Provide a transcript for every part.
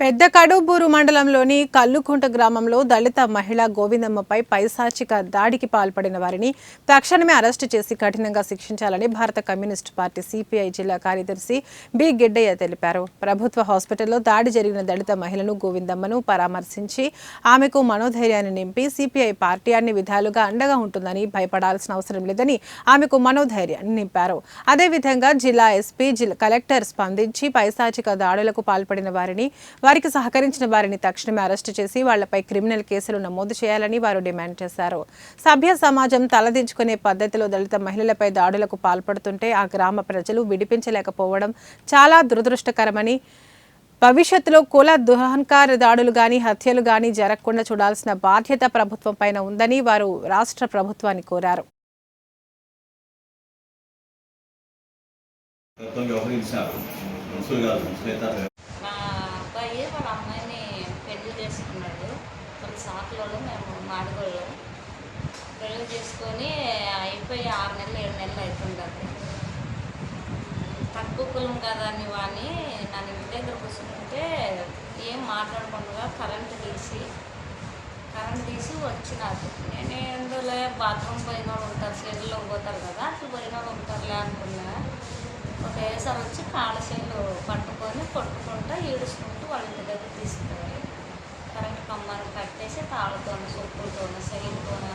పెద్ద కడుబూరు మండలంలోని కల్లుకుంట గ్రామంలో దళిత మహిళ గోవిందమ్మపై పైశాచిక దాడికి పాల్పడిన వారిని తక్షణమే అరెస్టు చేసి కఠినంగా శిక్షించాలని భారత కమ్యూనిస్టు పార్టీ సిపిఐ జిల్లా కార్యదర్శి బి గిడ్డయ్య తెలిపారు. ప్రభుత్వ హాస్పిటల్లో దాడి జరిగిన దళిత మహిళను గోవిందమ్మను పరామర్శించి ఆమెకు మనోధైర్యాన్ని నింపి సిపిఐ పార్టీ అన్ని విధాలుగా అండగా ఉంటుందని, భయపడాల్సిన అవసరం లేదని ఆమెకు మనోధైర్యాన్ని నింపారు. అదేవిధంగా జిల్లా ఎస్పీ, కలెక్టర్ స్పందించి పైశాచిక దాడులకు పాల్పడిన వారికి సహకరించిన వారిని తక్షణమే అరెస్టు చేసి వాళ్లపై క్రిమినల్ కేసులు నమోదు చేయాలని వారు డిమాండ్ చేశారు. సభ్య సమాజం తలదించుకునే పద్ధతిలో దళిత మహిళలపై దాడులకు పాల్పడుతుంటే ఆ గ్రామ ప్రజలు విడిపించలేకపోవడం చాలా దురదృష్టకరమని, భవిష్యత్తులో కుల దుహంకార దాడులు గాని, హత్యలు గాని జరగకుండా చూడాల్సిన బాధ్యత ప్రభుత్వం పైన ఉందని వారు రాష్ట్ర ప్రభుత్వాన్ని కోరారు. మా అబ్బాయి వాళ్ళ అమ్మాయిని పెళ్లి చేసుకున్నాడు. కొన్ని సాకులలో మేము మాడుగోళ్ళు పెళ్లి చేసుకొని అయిపోయి 6 నెలలు 7 నెలలు అవుతుండదు. తక్కువ కులం కదా అని వాడిని నన్ను ఇంటి దగ్గర కూర్చుంటే ఏం మాట్లాడకుండా కరెంటు తీసి వచ్చినారు. నేను ఎందులో బాత్రూమ్ పోయిన వాళ్ళు ఉంటారు, చేతుల్లో పోతారు కదా, అట్లా పోయిన వాళ్ళు ఉంటారులే అనుకున్నా. ఒకేసారి వచ్చి కాళ్ళ చేతులు పట్టుకొని కొట్టుకుంటూ ఈడుచుకుంటూ వాళ్ళ ఇంటి దగ్గర తీసుకుపోయారు. కరెంట్ కమ్మని కట్టేసి తాళ్ళతోనూ, సొప్పులతోనూ, సైన్తోనూ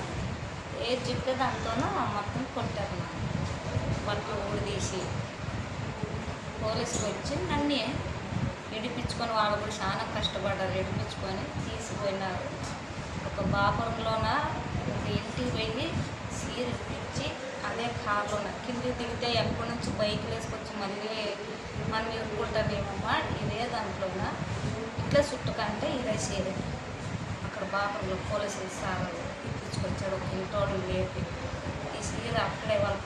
ఏది చెప్తే దాంతోనూ మొత్తం కొట్టారు. బట్టలు ఊడిదీసి పోలీసులు వచ్చి నన్ను విడిపించుకొని, వాళ్ళు కూడా చాలా కష్టపడ్డారు. విడిపించుకొని తీసుకుపోయినారు. ఒక బాపురంలోన ఒక ఇంటికి పోయి సీర ఇప్పించి అదే కారులోన కిందికి దిగితే ఎక్కడి నుంచి బైక్లు వేసుకొచ్చి మళ్ళీ మనం ఇరుక్కుంటామేమమ్మా, ఇదే దాంట్లోన ఇట్లా చుట్టుకంటే ఇదే సీర అక్కడ బాపురంలో పోలీసులు సార్ ఇప్పించుకొచ్చాడు. ఒక ఇంటోళ్ళు లేపి ఈ సీర అక్కడే వాళ్ళ